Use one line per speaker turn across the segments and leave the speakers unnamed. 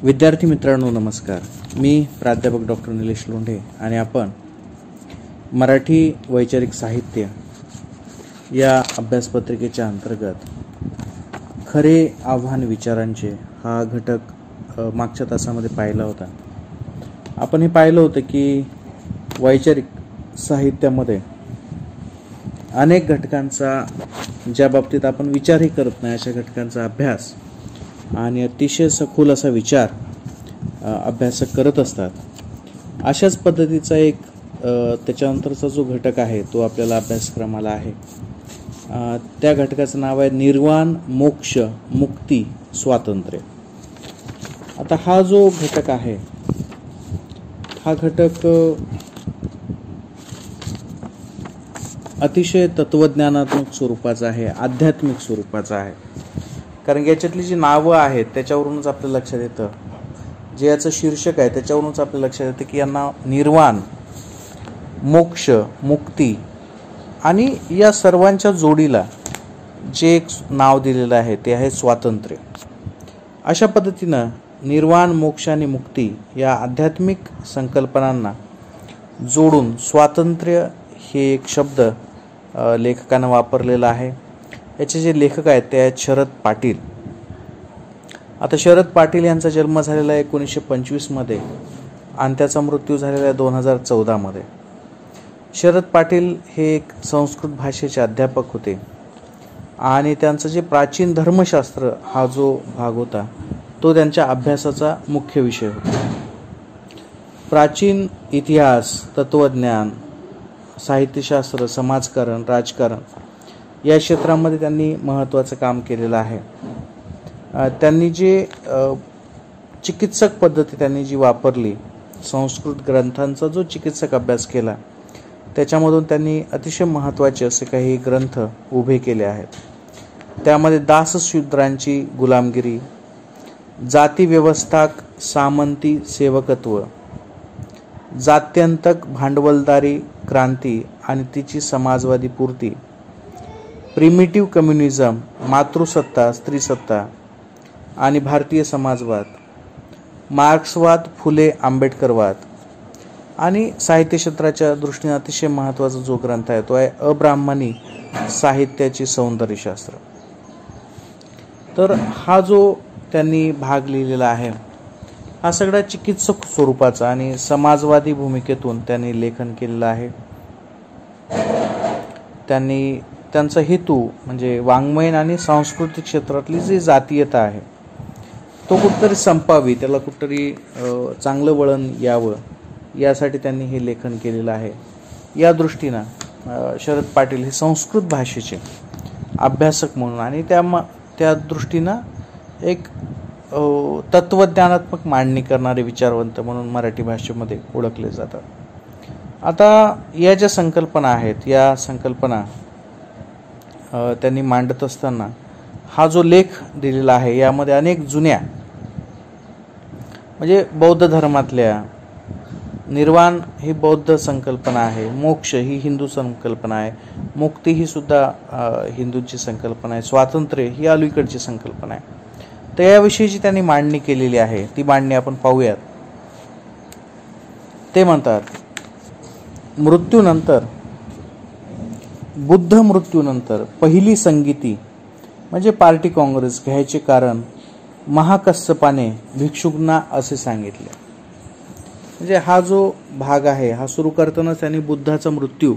विद्यार्थी मित्रांनो नमस्कार. मी प्राध्यापक डॉक्टर निलेश लोंढे आणि आपण मराठी वैचारिक साहित्य या अभ्यासपत्रिकेच्या अंतर्गत खरे आव्हान विचारांचे हा घटक मागच्या तासामध्ये पाहिला होता. आपण हे पाहिलं होतं की वैचारिक साहित्यामध्ये अनेक घटकांचा ज्या बाबतीत आपण विचारही करत नाही अशा घटकांचा अभ्यास आणि अतिशय सखोल असा विचार अभ्यासक करत असतात. अशाच पद्धतीचा एक त्याच्यानंतरचा जो घटक आहे तो आपल्याला अभ्यासक्रमाला आहे. त्या घटकाचं नाव आहे निर्वाण, मोक्ष, मुक्ती, स्वातंत्र्य. आता हा जो घटक आहे हा घटक अतिशय तत्वज्ञानात्मक स्वरूपाचा आहे, आध्यात्मिक स्वरूपाचा आहे. कारण याच्यातली जी नावं आहेत त्याच्यावरूनच आपल्या लक्षात येतं, जे याचं शीर्षक आहे त्याच्यावरूनच आपल्या लक्षात येतं की यांना निर्वाण, मोक्ष, मुक्ती आणि या सर्वांच्या जोडीला जे एक नाव दिलेलं आहे ते आहे स्वातंत्र्य. अशा पद्धतीनं निर्वाण, मोक्ष आणि मुक्ती या आध्यात्मिक संकल्पनांना जोडून स्वातंत्र्य हे एक शब्द लेखकानं वापरलेला आहे. याचे जे लेखक आहेत ते आहेत शरद पाटील. आता शरद पाटील यांचा जन्म झालेला आहे 1925 मध्ये आणि त्याचा मृत्यू झालेला आहे 2014 मध्ये. शरद पाटील हे एक संस्कृत भाषेचे अध्यापक होते आणि त्यांचं जे प्राचीन धर्मशास्त्र हा जो भाग होता तो त्यांच्या अभ्यासाचा मुख्य विषय होता. प्राचीन इतिहास, तत्वज्ञान, साहित्यशास्त्र, समाजकारण, राजकारण या क्षेत्रामध्ये त्यांनी महत्त्वाचं काम केलेलं आहे. त्यांनी जे चिकित्सक पद्धती त्यांनी जी वापरली, संस्कृत ग्रंथांचा जो चिकित्सक अभ्यास केला त्याच्यामधून त्यांनी अतिशय महत्त्वाचे असे काही ग्रंथ उभे केले आहेत. त्यामध्ये दासशूद्रांची गुलामगिरी, जाती व्यवस्था, सामंती सेवकत्व, जात्यंतक भांडवलदारी क्रांती आणि तिची समाजवादी पूर्ती, प्रिमिटिव्ह कम्युनिझम, मातृसत्ता, स्त्रीसत्ता आणि भारतीय समाजवाद, मार्क्सवाद, फुले आंबेडकरवाद आणि साहित्य क्षेत्राच्या दृष्टीने अतिशय महत्त्वाचा जो ग्रंथ आहे तो आहे अब्राह्मणी साहित्याची सौंदर्यशास्त्र. तर हा जो त्यांनी भाग लिहिलेला आहे हा सगळा चिकित्सक स्वरूपाचा आणि समाजवादी भूमिकेतून त्यांनी लेखन केलेलं आहे. त्यांनी त्यांचा हेतू म्हणजे वाङ्मयीन आणि सांस्कृतिक क्षेत्रातली जी जातीयता आहे तो कुठतरी संपावी, त्याला कुठतरी चांगलं वळण यावं यासाठी त्यांनी हे लेखन केलेलं आहे. या दृष्टीनं शरद पाटील हे संस्कृत भाषेचे अभ्यासक म्हणून आणि त्या दृष्टीनं एक तत्वज्ञानात्मक मांडणी करणारे विचारवंत म्हणून मराठी भाषेमध्ये ओळखले जातात. आता या ज्या संकल्पना आहेत या संकल्पना त्यांनी मांडत असताना हा जो लेख दिलेला आहे यामध्ये अनेक जुन्या म्हणजे बौद्ध धर्मातल्या, निर्वाण ही बौद्ध संकल्पना आहे, मोक्ष ही हिंदू संकल्पना आहे, मुक्ती ही सुद्धा हिंदूंची संकल्पना आहे, स्वातंत्र्य ही अलीकडची संकल्पना आहे. तर याविषयीची त्यांनी मांडणी केलेली आहे, ती मांडणी आपण पाहूयात. ते म्हणतात, मृत्यूनंतर, बुद्ध मृत्यूनंतर पहिली संगीती म्हणजे पार्टी काँग्रेस घ्यायचे कारण महाकश्यपाने भिक्षुकांना असे सांगितले. म्हणजे हा जो भाग आहे हा सुरू करताना त्यांनी बुद्धाचा मृत्यू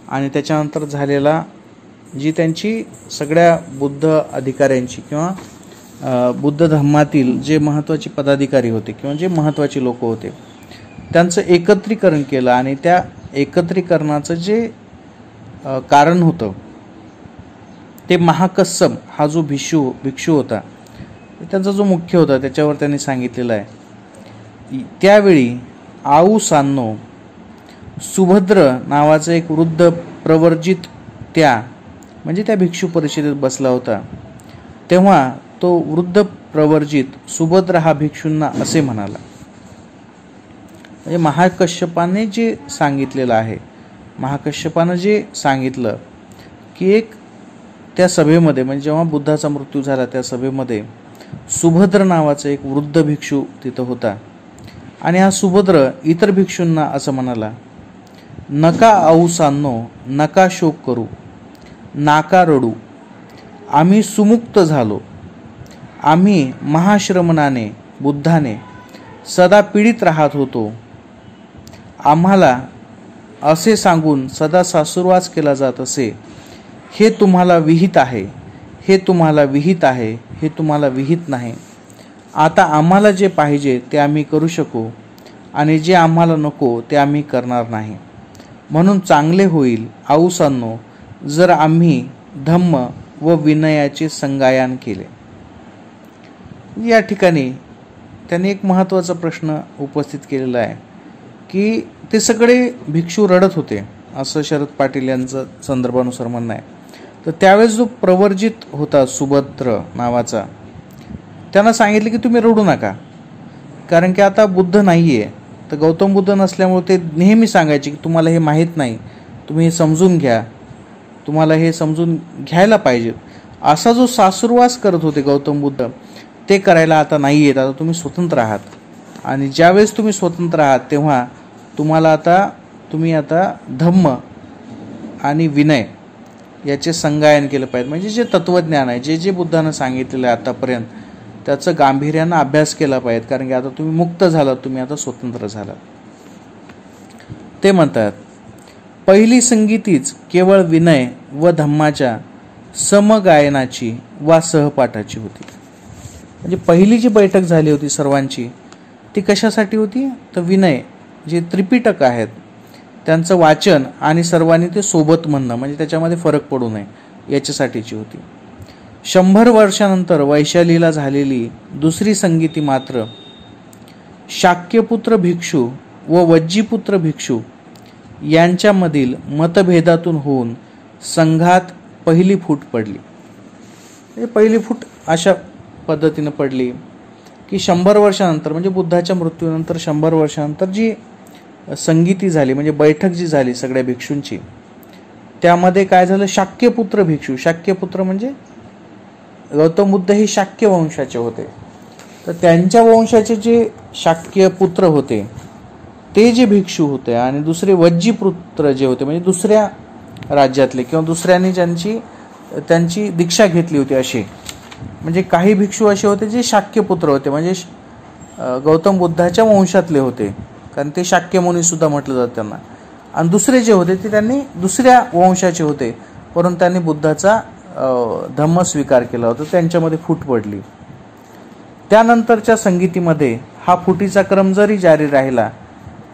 आणि त्याच्यानंतर झालेला जी त्यांची सगळ्या बुद्ध अधिकाऱ्यांची किंवा बुद्ध धर्मातील जे महत्त्वाचे पदाधिकारी होते किंवा जे महत्त्वाचे लोक होते त्यांचं एकत्रीकरण केलं आणि त्या एकत्रीकरणाचं जे कारण होतं ते महाकश्यप हा जो भिक्षू होता त्यांचा जो मुख्य होता त्याच्यावर त्यांनी सांगितलेलं आहे. त्यावेळी आऊ सान्नो सुभद्र नावाचा एक वृद्ध प्रवर्जित म्हणजे त्या भिक्षू परिषदेत बसला होता. तेव्हा तो वृद्ध प्रवर्जित सुभद्र हा भिक्षूंना असे म्हणाला. म्हणजे महाकश्यपाने जे सांगितलेलं आहे, महाकश्यपानं जे सांगितलं की एक त्या सभेमध्ये म्हणजे जेव्हा बुद्धाचा मृत्यू झाला त्या सभेमध्ये सुभद्र नावाचा एक वृद्ध भिक्षू तिथं होता. आणि हा सुभद्र इतर भिक्षूंना असं म्हणाला, नका औसांनो, नका शोक करू, नाका रडू, आम्ही सुमुक्त झालो. आम्ही महाश्रमणाने बुद्धाने सदा पीडित राहत होतो. आम्हाला असे सांगून सदा सासुरवास केला जात असे, हे तुम्हाला विहित आहे, हे तुम्हाला विहित आहे, हे तुम्हाला विहित नाही. आता आम्हाला जे पाहिजे ते आम्ही करू शकू आणि जे आम्हाला नको ते आम्ही करणार नाही. म्हणून चांगले होईल औसांनो जर आम्ही धम्म व विनयाचे संगायन केले. या ठिकाणी त्यांनी एक महत्त्वाचा प्रश्न उपस्थित केलेला आहे की ते सगळे भिक्षू रडत होते, असं शरद पाटील यांचं संदर्भानुसार म्हणणं आहे. तर त्यावेळेस जो प्रवर्जित होता सुभद्र नावाचा, त्यांना सांगितले की तुम्ही रडू नका, कारण की आता बुद्ध नाही आहे. तर गौतम बुद्ध नसल्यामुळे ते नेहमी सांगायचे की तुम्हाला हे माहीत नाही, तुम्ही हे समजून घ्या, तुम्हाला हे समजून घ्यायला पाहिजे. असा जो सासुरवास करत होते गौतम बुद्ध, ते करायला आता नाही आहेत. आता तुम्ही स्वतंत्र आहात आणि ज्यावेळेस तुम्ही स्वतंत्र आहात तेव्हा तुम्हाला तुम्ही आता धम्म आणि विनय याचे संगायन केलं पाहिजे. म्हणजे जे तत्वज्ञान आहे, जे जे बुद्धानं सांगितलेलं आहे आतापर्यंत, त्याचं गांभीर्यानं अभ्यास केला पाहिजे. कारण की आता तुम्ही मुक्त झालात, तुम्ही आता स्वतंत्र झालात. ते म्हणतात, पहिली संगीतीच केवळ विनय व धम्माच्या समगायनाची वा सहपाठाची होती. म्हणजे पहिली जी बैठक झाली होती सर्वांची, ती कशासाठी होती? तर विनय, जे त्रिपिटक आहेत त्यांचं वाचन आणि सर्वांनी ते सोबत म्हणणं, म्हणजे त्याच्यामध्ये फरक पडू नये याच्यासाठीची होती. 100 वर्षानंतर वैशालीला झालेली दुसरी संगीती मात्र शाक्यपुत्र भिक्षू व वज्जीपुत्र भिक्षू यांच्यामधील मतभेदातून होऊन संघात पहिली फूट पडली. पहिली फूट अशा पद्धतीनं पडली की 100 वर्षानंतर, म्हणजे बुद्धाच्या मृत्यूनंतर 100 वर्षानंतर जी संगीती झाली, म्हणजे बैठक जी झाली सगळ्या भिक्षूंची, त्यामध्ये काय झालं? शाक्यपुत्र भिक्षू, शाक्यपुत्र म्हणजे गौतम बुद्ध हे शाक्य वंशाचे होते, तर त्यांच्या वंशाचे जे शाक्य पुत्र होते ते जे भिक्षू होते आणि दुसरे वज्जीपुत्र जे होते, म्हणजे दुसऱ्या राज्यातले किंवा दुसऱ्यांनी त्यांची दीक्षा घेतली होती असे, म्हणजे काही भिक्षू असे होते जे शाक्यपुत्र होते, म्हणजे गौतम बुद्धाच्या वंशातले होते, कारण ते शाक्य मुनी सुद्धा म्हटलं जातं त्यांना. आणि दुसरे जे होते ते त्यांनी दुसऱ्या वंशाचे होते, परंतु त्यांनी बुद्धाचा धम्म स्वीकार केला होता, त्यांच्यामध्ये फूट पडली. त्यानंतरच्या संगीतीमध्ये हा फुटीचा क्रम जरी जारी राहिला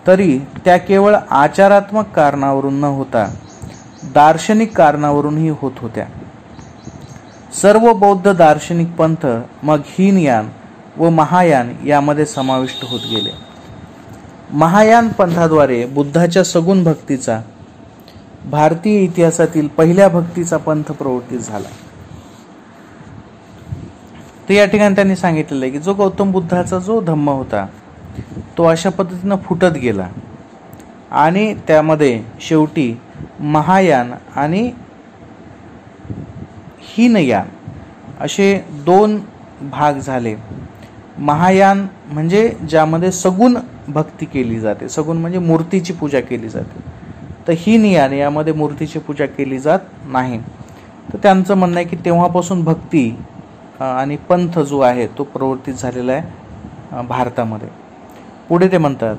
तरी त्या केवळ आचारात्मक कारणावरून न होता दार्शनिक कारणावरूनही होत होत्या. सर्व बौद्ध दार्शनिक पंथ मग हीनयान व महायान यामध्ये समाविष्ट होत गेले. महायान पंथाद्वारे बुद्धाच्या सगुण भक्तीचा भारतीय इतिहासातील पहिल्या भक्तीचा पंथ प्रवृत्तीत झाला. तर या ठिकाणी त्यांनी सांगितलेलं आहे की जो गौतम बुद्धाचा जो धम्म होता तो अशा पद्धतीनं फुटत गेला आणि त्यामध्ये शेवटी महायान आणि हीनयान असे 2 भाग झाले. महायान म्हणजे ज्यामध्ये सगुण भक्ती केली जाते, सगुण म्हणजे मूर्तीची पूजा केली जाते, तर हीनयान यामध्ये मूर्तीची पूजा केली जात नाही. तर त्यांचं म्हणणं आहे की तेव्हापासून भक्ती आणि पंथ जो आहे तो प्रवृत्तीत झालेला आहे भारतामध्ये. पुढे ते म्हणतात,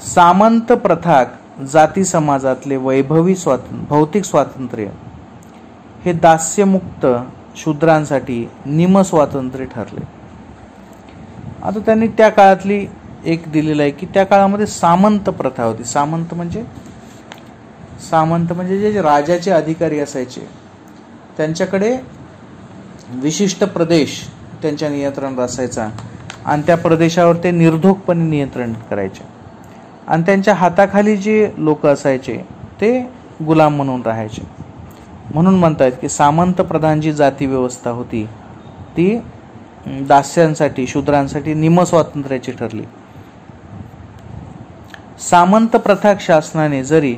सामंत प्रथा जाती समाजातले वैभवी भौतिक स्वातंत्र्य हे दास्यमुक्त शूद्रांसाठी निमस्वातंत्र्य ठरले. आता त्यांनी त्या काळातली एक दिलेलं आहे की त्या काळामध्ये सामंत प्रथा होती. सामंत म्हणजे जे राजाचे अधिकारी असायचे त्यांच्याकडे विशिष्ट प्रदेश त्यांच्या नियंत्रणात असायचा आणि त्या प्रदेशावर ते निर्धोकपणे नियंत्रण करायचे आणि त्यांच्या हाताखाली जे लोक असायचे ते गुलाम म्हणून राहायचे. म्हणून म्हणतात की सामंत प्रधान जी जाती व्यवस्था होती ती दास्यांसाठी शूद्रांसाठी निमस्वातंत्र्याची ठरली. सामंत प्रथा शासनाने जरी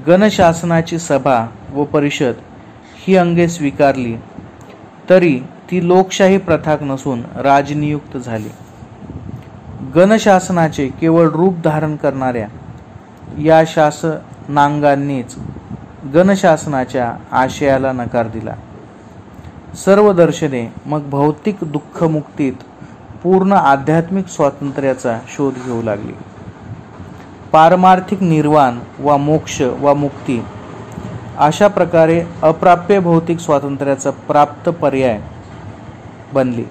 गणशासनाची सभा व परिषद ही अंगे स्वीकारली तरी ती लोकशाही प्रथा नसून राजनियुक्त झाली. गणशासनाचे केवळ रूप धारण करणाऱ्या या शासनांगांनीच गणशासनाच्या आशयाला नकार दिला. सर्व दर्शने मग भौतिक दुःखमुक्तीत पूर्ण आध्यात्मिक स्वातंत्र्याचा शोध घेऊ लागली. पारमार्थिक निर्वाण वा मोक्ष वा मुक्ती अशा प्रकारे अप्राप्य भौतिक स्वातंत्र्याचा प्राप्त पर्याय बनली.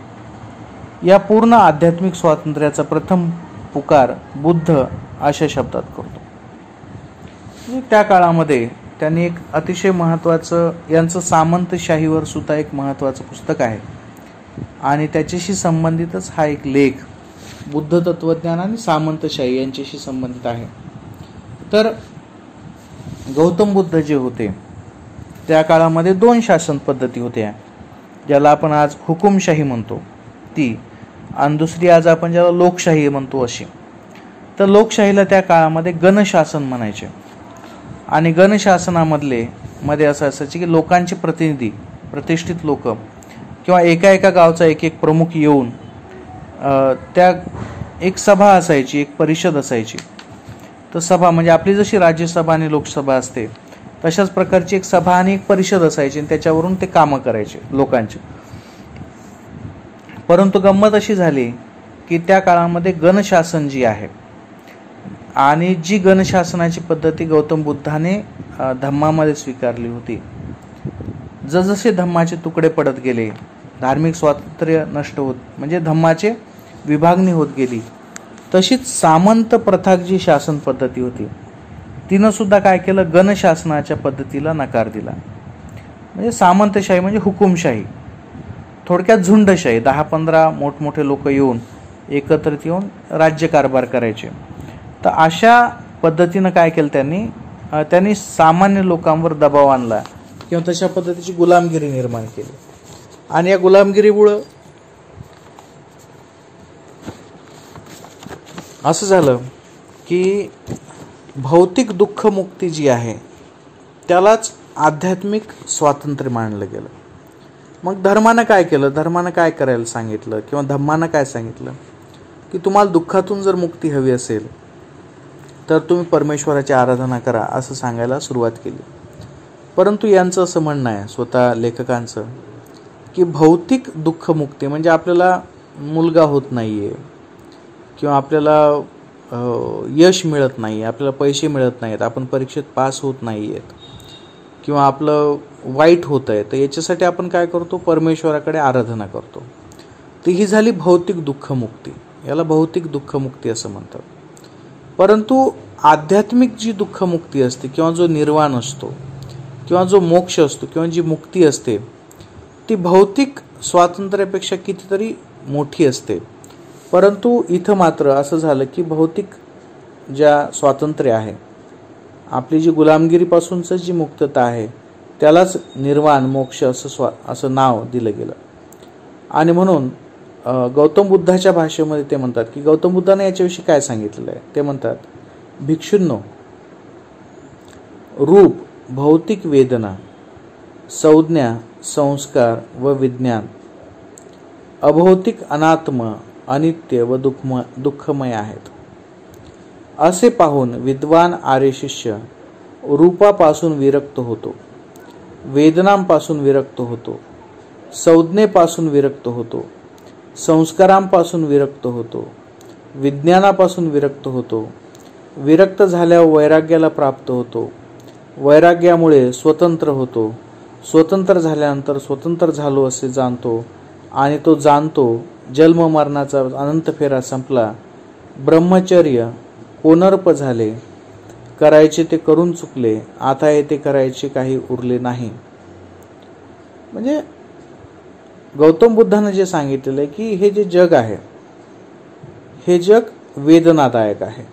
या पूर्ण आध्यात्मिक स्वातंत्र्याचा प्रथम पुकार बुद्ध अशा शब्दात करतो. त्या काळामध्ये त्यांनी एक अतिशय महत्त्वाचं, यांचं सामंतशाहीवर सुद्धा एक महत्त्वाचं पुस्तक आहे आणि त्याच्याशी संबंधितच हा एक लेख बुद्ध तत्वज्ञान आणि सामंतशाही यांच्याशी संबंधित आहे. तर गौतम बुद्ध जे होते त्या काळामध्ये 2 शासन पद्धती होत्या, ज्याला आपण आज हुकुमशाही म्हणतो ती, आणि दुसरी आज आपण ज्याला लोकशाही म्हणतो अशी. तर लोकशाहीला त्या काळामध्ये गणशासन म्हणायचे आणि गणशासनामध्ये असं असायचे की लोकांचे प्रतिनिधी, प्रतिष्ठित लोक किंवा एका गावचा एक प्रमुख येऊन त्या एक सभा असायची, एक परिषद असायची. तर सभा म्हणजे आपली जशी राज्यसभा आणि लोकसभा असते तशाच प्रकारची एक सभा आणि एक परिषद असायची आणि त्याच्यावरून ते कामं करायचे लोकांचे. परंतु गंमत अशी झाली की त्या काळामध्ये गणशासन जी आहे आणि जी गणशासनाची पद्धती गौतम बुद्धाने धम्मामध्ये स्वीकारली होती, जसजसे धम्माचे तुकडे पडत गेले, धार्मिक स्वातंत्र्य नष्ट होत म्हणजे धम्माचे विभागणी होत गेली, तशीच सामंत प्रथा जी शासन पद्धती होती तिनं सुद्धा काय केलं, गणशासनाच्या पद्धतीला नकार दिला. म्हणजे सामंतशाही म्हणजे हुकुमशाही, थोडक्यात झुंडशाही, 10-15 मोठमोठे लोक येऊन एकत्रित येऊन राज्यकारभार करायचे. तर अशा पद्धतीनं काय केलं त्यांनी सामान्य लोकांवर दबाव आणला किंवा तशा पद्धतीची गुलामगिरी निर्माण केली. आणि या गुलामगिरीमुळं असं झालं की भौतिक दुःखमुक्ती जी आहे त्यालाच आध्यात्मिक स्वातंत्र्य मानलं गेलं. मग धर्मानं काय केलं, धर्मानं काय करायला सांगितलं किंवा धम्मानं काय सांगितलं की तुम्हाला दुःखातून जर मुक्ती हवी असेल तर तुम्ही परमेश्वराची आराधना करा असं सांगायला सुरुवात केली. परंतु यांचं असं म्हणणं आहे, स्वतः लेखकांचं, की भौतिक दुःखमुक्ती म्हणजे आपल्याला मुलगा होत नाही आहे किंवा आपल्याला यश मिळत नाही, आपल्याला पैसे मिळत नाहीत, आपण परीक्षेत पास होत नाही आहेत किंवा आपलं वाईट होत आहे, तर याच्यासाठी आपण काय करतो, परमेश्वराकडे आराधना करतो. ती ही झाली भौतिक दुःखमुक्ती. याला भौतिक दुःखमुक्ती असं म्हणतात. परंतु आध्यात्मिक जी दुःखमुक्ती असते किंवा जो निर्वाण असतो किंवा जो मोक्ष असतो किंवा जी मुक्ती असते ती भौतिक स्वातंत्र्यापेक्षा कितीतरी मोठी असते. परंतु इथं मात्र असं झालं की भौतिक ज्या स्वातंत्र्य आहे, आपली जी गुलामगिरीपासूनच जी मुक्तता आहे त्यालाच निर्वाण मोक्ष असं नाव दिलं गेलं. आणि म्हणून गौतम बुद्धाच्या भाषेमध्ये ते म्हणतात की गौतम बुद्धाने याच्याविषयी काय सांगितलेलं आहे. ते म्हणतात, भिक्षूंनो, रूप, भौतिक वेदना, संज्ञा, संस्कार व विज्ञान अभौतिक, अनात्म, अनित्य व दुःखमय आहेत. असे पाहून विद्वान आर्य शिष्य रूपापासून विरक्त होतो, वेदनांपासून विरक्त होतो, संज्ञेपासून विरक्त होतो, संस्कारांपासून विरक्त होतो, विज्ञानापासून विरक्त होतो. विरक्त झाल्यावर वैराग्याला प्राप्त होतो, वैराग्यामुळे स्वतंत्र होतो, स्वतंत्र झाल्यानंतर स्वतंत्र झालो असे जाणतो आणि तो जाणतो जन्म मरणाचा अनंत फेरा संपला, ब्रह्मचर्य कोनर्प झाले, करायचे ते करून चुकले, आता येते करायचे काही उरले नाही. म्हणजे गौतम बुद्धानं जे सांगितलेलं आहे की हे जे जग आहे हे जग वेदनादायक आहे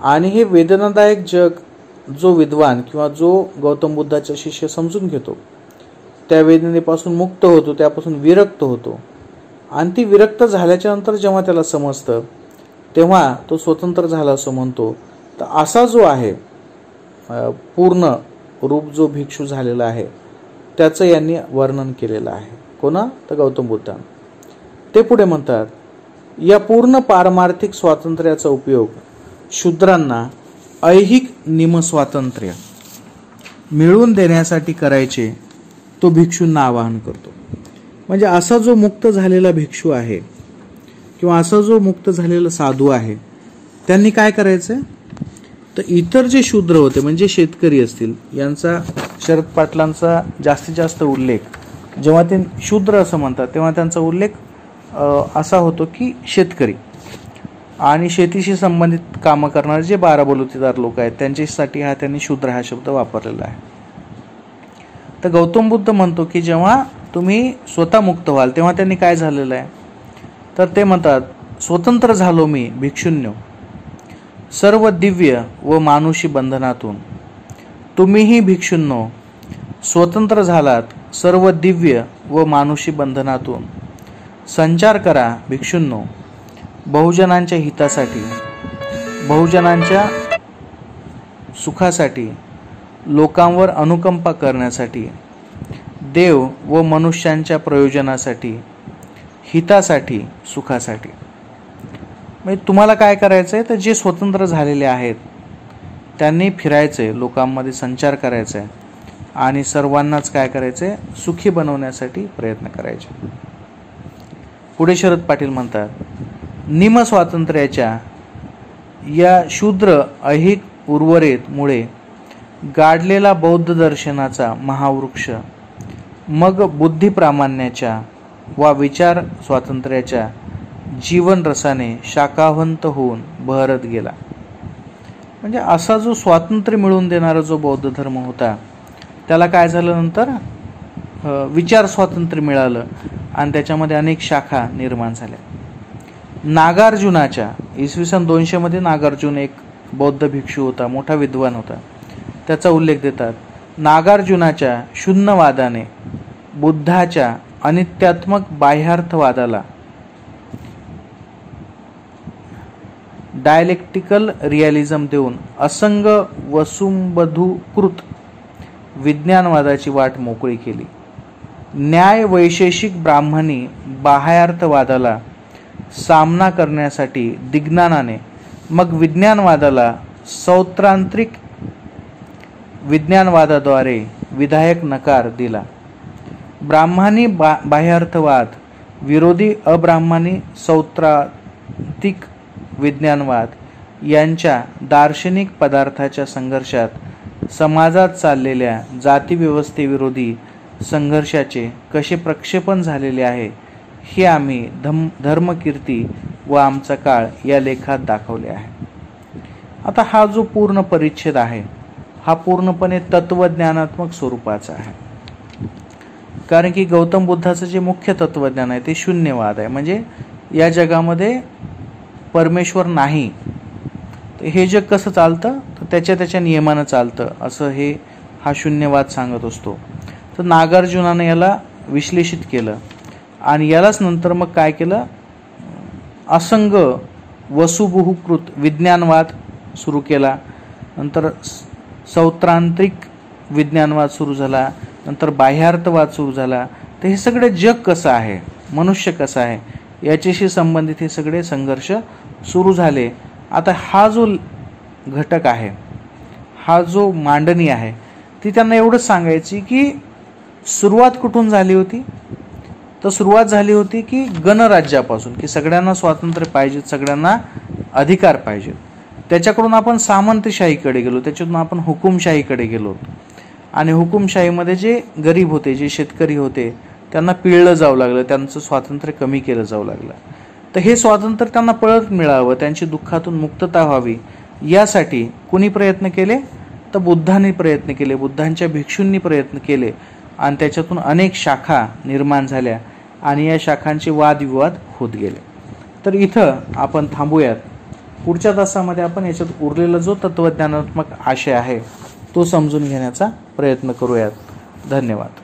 आणि हे वेदनादायक जग जो विद्वान किंवा जो गौतम बुद्धाचा शिष्य समजून घेतो त्या वेदनेपासून मुक्त होतो, त्यापासून विरक्त होतो आणि ती विरक्त झाल्याच्या नंतर जेव्हा त्याला समजतं तेव्हा तो स्वतंत्र झाला असं म्हणतो. तर असा जो आहे पूर्ण रूप जो भिक्षू झालेला आहे त्याचं यांनी वर्णन केलेलं आहे. कोणा तर गौतम बुद्धांना. ते पुढे म्हणतात, या पूर्ण पारमार्थिक स्वातंत्र्याचा उपयोग शूद्रांना ऐहिक निमस्वातंत्र्य मिळवून देण्यासाठी करायचे तो भिक्षूंना आवाहन करतो. म्हणजे असा जो मुक्त झालेला भिक्षू आहे किंवा असा जो मुक्त झालेला साधू आहे, त्यांनी काय करायचं तर इतर जे शूद्र होते म्हणजे शेतकरी असतील, यांचा शरद पाटलांचा जास्तीत जास्त उल्लेख जेव्हा ते शूद्र असं म्हणतात तेव्हा त्यांचा उल्लेख असा होतो की शेतकरी आणि शेतीशी संबंधित कामं करणारे जे 12 बलुतेदार लोक आहेत त्यांच्यासाठी त्यांनी शूद्र हा शब्द वापरलेला आहे. तर गौतम बुद्ध म्हणतो की जेव्हा तुम्ही स्वतः मुक्त व्हाल तेव्हा त्यांनी काय झालेलं आहे तर ते म्हणतात, स्वतंत्र झालो मी भिक्षुन्यो सर्व दिव्य व मानुषी बंधनातून. तुम्हीही भिक्षुंनो स्वतंत्र झालात सर्व दिव्य व मानुषी बंधनातून. संचार करा भिक्षुंनो बहुजनांच्या हितासाठी, बहुजनांच्या सुखासाठी, लोकांवर अनुकंपा करण्यासाठी, देव व मनुष्यांच्या प्रयोजनासाठी, हितासाठी, सुखासाठी. म्हणजे तुम्हाला काय करायचं आहे तर जे स्वतंत्र झालेले आहेत त्यांनी फिरायचे, लोकांमध्ये संचार करायचा आहे आणि सर्वांनाच काय करायचं आहे सुखी बनवण्यासाठी प्रयत्न करायचे. पुढे शरद पाटील म्हणतात, निमस्वातंत्र्याच्या या शूद्र ऐहिक उर्वरेमुळे गाडलेला बौद्ध दर्शनाचा महावृक्ष मग बुद्धिप्रामाण्याच्या वा विचार स्वातंत्र्याच्या जीवन रसाने शाखावंत होऊन बहरत गेला. म्हणजे असा जो स्वातंत्र्य मिळवून देणारा जो बौद्ध धर्म होता त्याला काय झालं नंतर विचार स्वातंत्र्य मिळालं आणि त्याच्यामध्ये अनेक शाखा निर्माण झाल्या. नागार्जुनाच्या इसवी सन 200 मध्ये नागार्जुन एक बौद्ध भिक्षू होता, मोठा विद्वान होता, त्याचा उल्लेख देतात. नागार्जुनाच्या शून्यवादाने बुद्धाच्या अनित्यात्मक बाह्यार्थवादाला डायलेक्टिकल रिअलिझम देऊन असंग वसुंबधूकृत विज्ञानवादाची वाट मोकळी केली. न्याय वैशेषिक ब्राह्मणी बाह्यार्थवादाला सामना करण्यासाठी दिग्ज्ञानाने मग विज्ञानवादाला सौत्रांत्रिक विज्ञानवादाद्वारे विधायक नकार दिला. ब्राह्मणी बाह्यार्थवाद विरोधी अब्राह्मणी सौत्रांतिक विज्ञानवाद यांच्या दार्शनिक पदार्थाच्या संघर्षात समाजात चाललेल्या जातीव्यवस्थेविरोधी संघर्षाचे कसे प्रक्षेपण झालेले आहे हे आम्ही धर्मकीर्ती व आमचा काळ या लेखात दाखवले आहे. आता हा जो पूर्ण परिच्छेद आहे हा पूर्णपणे तत्वज्ञानात्मक स्वरूपाचा आहे, कारण की गौतम बुद्धाचं जे मुख्य तत्वज्ञान आहे ते शून्यवाद आहे. म्हणजे या जगामध्ये परमेश्वर नाही, हे जग कसं चालतं तर त्याच्या नियमानं चालतं असं हा शून्यवाद सांगत असतो. तर नागार्जुनाने याला विश्लेषित केलं आणि यालाच नंतर मग काय केलं, असंग वसुबहुकृत विज्ञानवाद सुरू केला, नंतर सौत्रांत्रिक विज्ञानवाद सुरू झाला, नंतर बाह्यार्थवाद सुरू झाला. तर हे सगळे जग कसं आहे, मनुष्य कसं आहे याच्याशी संबंधित हे सगळे संघर्ष सुरू झाले. आता हा जो घटक आहे, हा जो मांडणी आहे ती त्यांना एवढंच सांगायची की सुरुवात कुठून झाली होती तर सुरुवात झाली होती की गणराज्यापासून, की सगळ्यांना स्वातंत्र्य पाहिजे, सगळ्यांना अधिकार पाहिजे. त्याच्याकडून आपण सामंतशाहीकडे गेलो, त्याच्यातून आपण हुकुमशाहीकडे गेलो आणि हुकुमशाहीमध्ये जे गरीब होते, जे शेतकरी होते त्यांना पिळलं जाऊ लागलं, त्यांचं स्वातंत्र्य कमी केलं जाऊ लागलं. तर हे स्वातंत्र्य त्यांना पळत मिळावं, त्यांची दुःखातून मुक्तता व्हावी यासाठी कुणी प्रयत्न केले तर बुद्धांनी प्रयत्न केले, बुद्धांच्या भिक्षूंनी प्रयत्न केले आणि त्याच्यातून अनेक शाखा निर्माण झाल्या आणि या शाखांचे वादविवाद होत गेले. तर इथं आपण थांबूयात. पुढच्या तासामध्ये आपण याच्यात उरलेला जो तत्वज्ञानात्मक आशय आहे तो समजून घेण्याचा प्रयत्न करूयात. धन्यवाद.